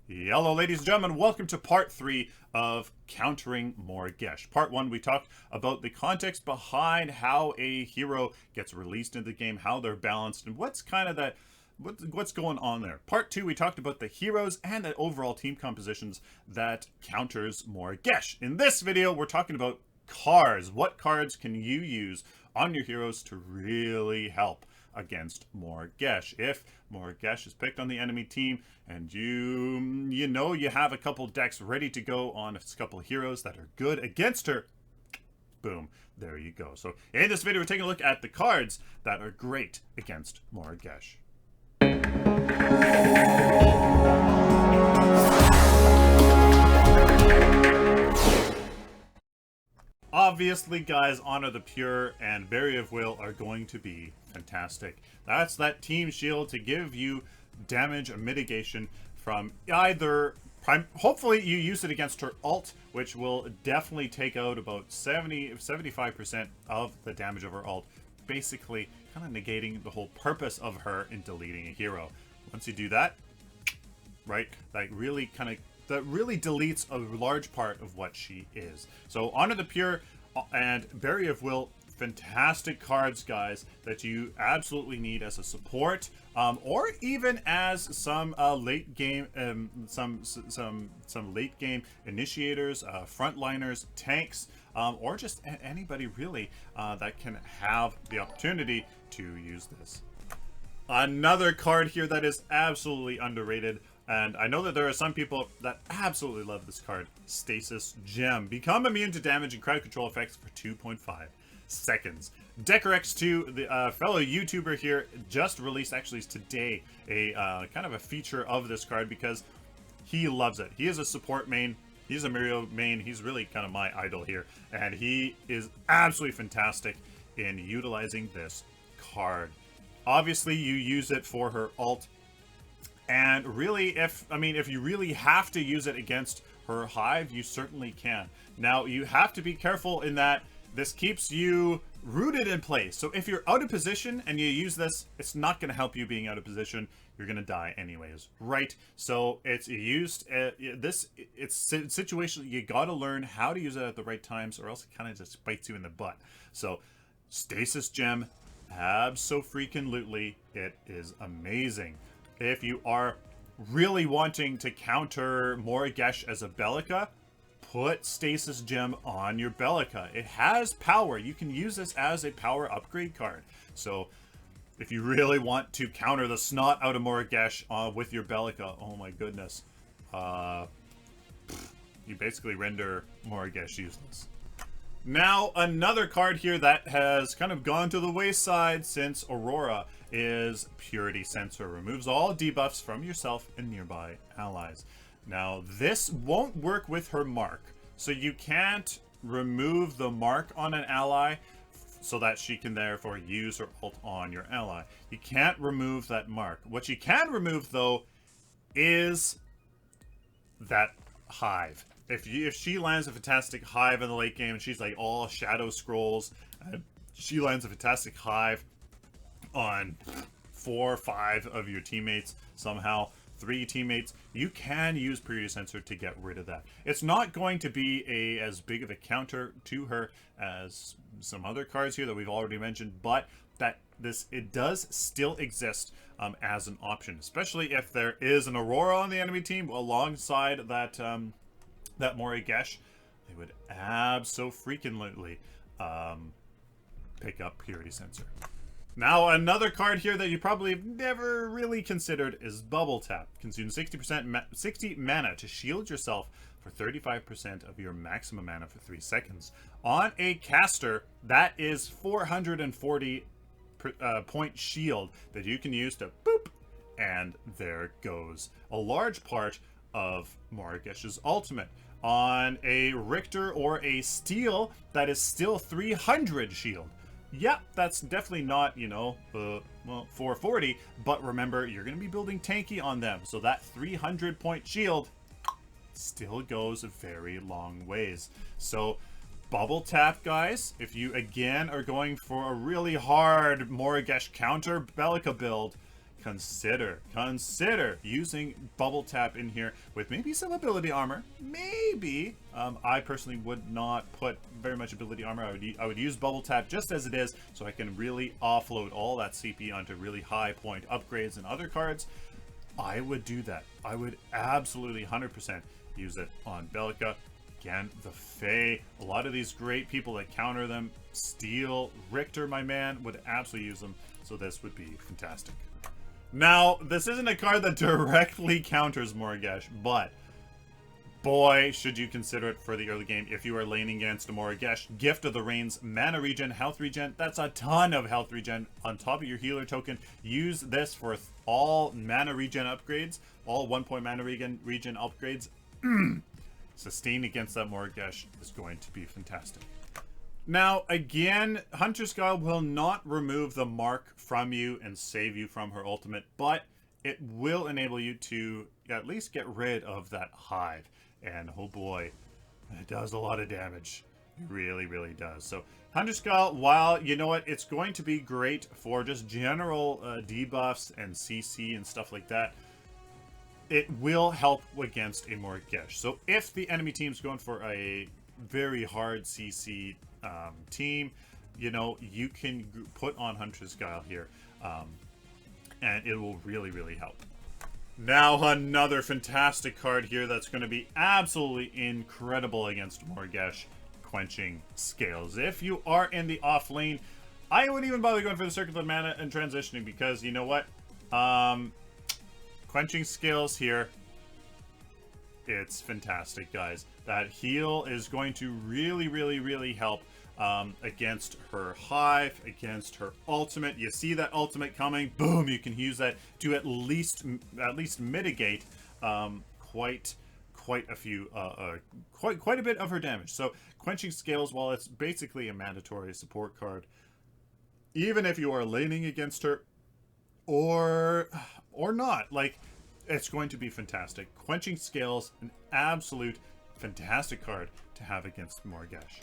Hello, ladies and gentlemen. Welcome to part 3 of Countering Morigesh. Part 1, we talked about the context behind how a hero gets released into the game, how they're balanced, and what's kind of that, what's going on there. Part 2, we talked about the heroes and the overall team compositions that counters Morigesh. In this video, we're talking about cards. What cards can you use on your heroes to really help against Morigesh? If Morigesh is picked on the enemy team and you know you have a couple decks ready to go on a couple of heroes that are good against her, boom, there you go. So in this video, we're taking a look at the cards that are great against Morigesh. Obviously, guys, Honor the Pure and Barrier of Will are going to be fantastic. That's that team shield to give you damage and mitigation from either hopefully you use it against her ult, which will definitely take out about 75% of the damage of her ult, basically kind of negating the whole purpose of her in deleting a hero. Once you do that, right, that really deletes a large part of what she is. So Honor the Pure and Barrier of Will, fantastic cards, guys, that you absolutely need as a support, or even as some late game, some late game initiators, frontliners, tanks, or just anybody really that can have the opportunity to use this. Another card here that is absolutely underrated, and I know that there are some people that absolutely love this card, Stasis Gem. Become immune to damage and crowd control effects for 2.5 seconds. DecoreX2, the fellow YouTuber here, just released actually today a kind of a feature of this card because he loves it. He is a support main. He's a Mario main. He's really kind of my idol here, and he is absolutely fantastic in utilizing this card. Obviously, you use it for her ult, and really, if you really have to use it against her hive, you certainly can. Now, you have to be careful in that this keeps you rooted in place. So if you're out of position and you use this, it's not going to help you being out of position. You're going to die anyways, right? So it's used, it's situational. You got to learn how to use it at the right times, or else it kind of just bites you in the butt. So Stasis Gem, abso-freaking-lutely, it is amazing. If you are really wanting to counter Morigesh as a Bellica, put Stasis Gem on your Bellica. It has power. You can use this as a power upgrade card. So if you really want to counter the snot out of Morigesh with your Bellica, oh my goodness, you basically render Morigesh useless. Now, another card here that has kind of gone to the wayside since Aurora is Purity Censor. Removes all debuffs from yourself and nearby allies. Now, this won't work with her mark. So you can't remove the mark on an ally so that she can therefore use her ult on your ally. You can't remove that mark. What you can remove, though, is that hive. If she lands a fantastic hive in the late game and she's like all shadow scrolls, she lands a fantastic hive on 4 or 5 of your teammates somehow, 3 teammates, you can use Purity Censor to get rid of that. It's not going to be as big of a counter to her as some other cards here that we've already mentioned, but it does still exist as an option, especially if there is an Aurora on the enemy team alongside that that Morigesh. They would abso-freaking-lutely pick up Purity Censor. Now, another card here that you probably have never really considered is Bubble Tap. Consume 60 mana to shield yourself for 35% of your maximum mana for 3 seconds. On a caster, that is 440 point shield that you can use to boop, and there goes a large part of Morigesh's ultimate. On a Richter or a Steel, that is still 300 shield. Yep, that's definitely not, well, 440, but remember, you're going to be building tanky on them, so that 300 point shield still goes a very long ways. So, Bubble Tap, guys, if you, again, are going for a really hard Morigesh counter Bellica build, consider using bubble tap in here with maybe some ability armor. Maybe I personally would not put very much ability armor. I would use bubble tap just as it is, so I can really offload all that CP onto really high point upgrades and other cards. I would do that. I would absolutely 100% use it on Bellica. Again, the Fae, a lot of these great people that counter them, Steel, Richter, my man, would absolutely use them, so this would be fantastic. Now, this isn't a card that directly counters Morigesh, but boy, should you consider it for the early game if you are laning against a Morigesh. Gift of the Rains, mana regen, health regen, that's a ton of health regen on top of your healer token. Use this for all mana regen upgrades, all 1 point mana regen upgrades. Sustain against that Morigesh is going to be fantastic. Now, again, Hunter's Guile will not remove the mark from you and save you from her ultimate, but it will enable you to at least get rid of that hive. And oh boy, it does a lot of damage. It really, really does. So, Hunter's Guile, while, you know what, it's going to be great for just general debuffs and CC and stuff like that, it will help against a Morigesh. So if the enemy team's going for a very hard CC team, you know, you can put on Hunter's Guile here, and it will really, really help. Now, another fantastic card here that's going to be absolutely incredible against Morigesh, Quenching Scales. If you are in the off lane, I wouldn't even bother going for the Circuit of Mana and transitioning, because you know what? Quenching Scales here, it's fantastic, guys. That heal is going to really, really, really help against her hive, against her ultimate. You see that ultimate coming, boom, you can use that to at least mitigate quite a few quite a bit of her damage. So Quenching Scales, while it's basically a mandatory support card, even if you are laning against her or not, like, it's going to be fantastic. Quenching Scales, an absolute fantastic card to have against Morigesh.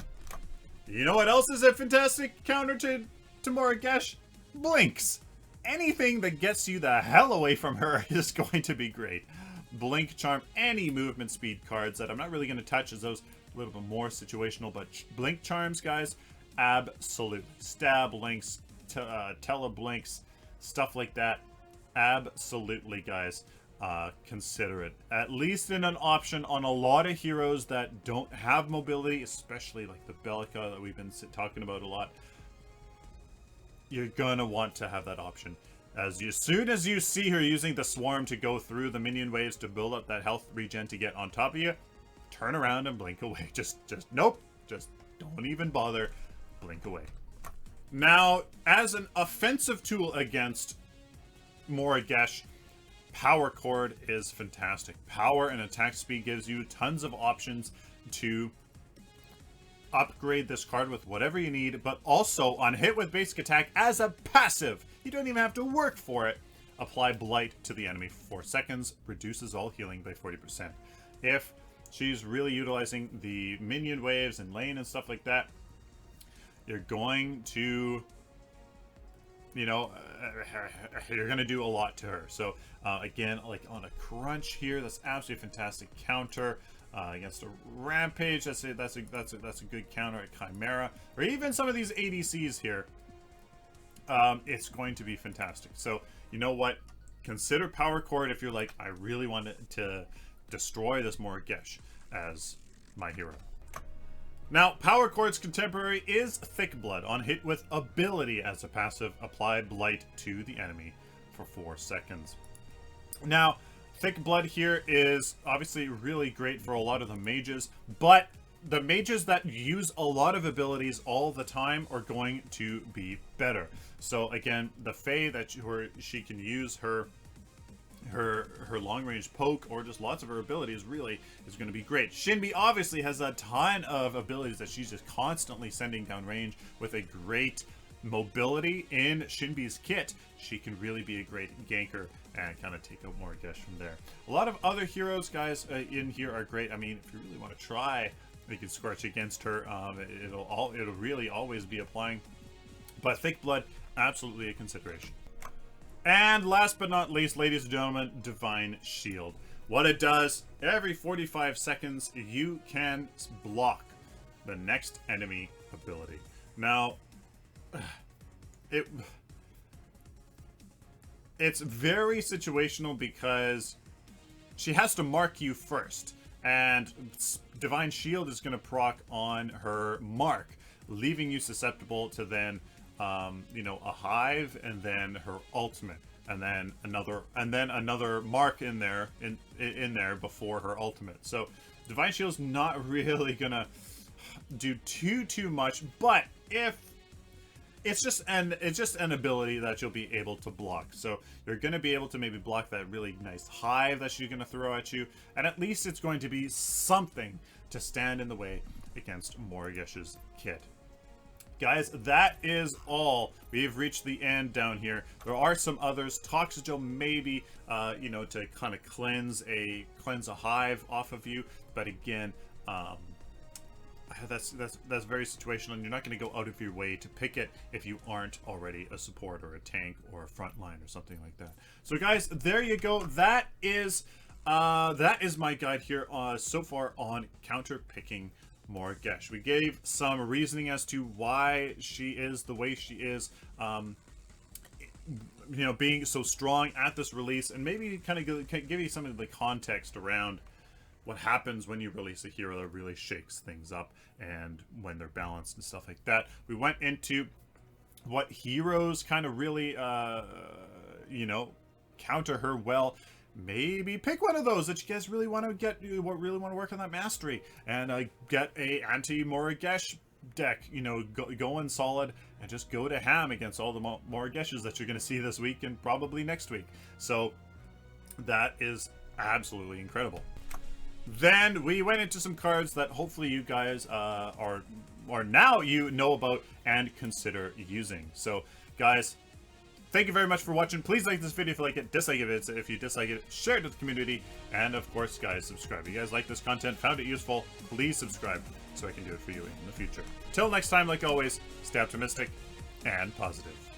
You know what else is a fantastic counter to Morigesh? Blinks. Anything that gets you the hell away from her is going to be great. Blink Charm, any movement speed cards that I'm not really going to touch, as those a little bit more situational, but Blink Charms, guys, absolute. Stab links, teleblinks, stuff like that. Absolutely, guys. Consider it. At least in an option on a lot of heroes that don't have mobility, especially like the Bellica that we've been talking about a lot. You're gonna want to have that option. As soon as you see her using the swarm to go through the minion waves to build up that health regen to get on top of you, turn around and blink away. Just nope. Just don't even bother. Blink away. Now, as an offensive tool against Morigesh, Power Chord is fantastic. Power and attack speed gives you tons of options to upgrade this card with whatever you need, but also on hit with basic attack as a passive, you don't even have to work for it. Apply Blight to the enemy for 4 seconds, reduces all healing by 40%. If she's really utilizing the minion waves and lane and stuff like that, you're going to, you know, you're going to do a lot to her. So again, like on a crunch here, that's absolutely fantastic counter against a Rampage. That's a good counter at Chimera, or even some of these ADCs here. It's going to be fantastic. So you know what? Consider Power Chord if you're like, I really want to destroy this Morigesh as my hero. Now, Power Chord's contemporary is Thick Blood. On hit with ability as a passive, apply Blight to the enemy for 4 seconds. Now, Thick Blood here is obviously really great for a lot of the mages, but the mages that use a lot of abilities all the time are going to be better. So again, the Fae that she can use her long-range poke or just lots of her abilities really is going to be great. Shinbi obviously has a ton of abilities that she's just constantly sending down range. With a great mobility in Shinbi's kit, she can really be a great ganker and kind of take out Morigesh from there. A lot of other heroes, guys, in here are great. I mean, if you really want to try, you can Scorch against her. It'll really always be applying. But Thick Blood, absolutely a consideration. And last but not least, ladies and gentlemen, Divine Shield. What it does, every 45 seconds, you can block the next enemy ability. Now, it's very situational because she has to mark you first. And Divine Shield is going to proc on her mark, leaving you susceptible to then, you know, a hive, and then her ultimate, and then another mark in there before her ultimate. So Divine Shield's not really gonna do too much, but if it's just an ability that you'll be able to block. So you're going to be able to maybe block that really nice hive that she's going to throw at you, and at least it's going to be something to stand in the way against Morigesh's kit. Guys, that is all. We've reached the end down here. There are some others. Toxigel maybe, you know, to kind of cleanse a hive off of you, but again, that's very situational, and you're not going to go out of your way to pick it if you aren't already a support or a tank or a frontline or something like that. So guys, there you go. That is my guide here so far on counter picking Morigesh. We gave some reasoning as to why she is the way she is, you know, being so strong at this release, and maybe kind of give you some of the context around what happens when you release a hero that really shakes things up, and when they're balanced and stuff like that. We went into what heroes kind of really, you know, counter her well. Maybe pick one of those that you guys really want to get, really want to work on that mastery, and get a anti-Morigesh deck, you know, going solid, and just go to ham against all the Morigeshes that you're going to see this week and probably next week. So that is absolutely incredible. Then we went into some cards that hopefully you guys are now you know about and consider using. So guys, thank you very much for watching. Please like this video if you like it, dislike it if you dislike it, share it with the community, and of course guys, subscribe. If you guys like this content, found it useful, please subscribe so I can do it for you in the future. Till next time, like always, stay optimistic and positive.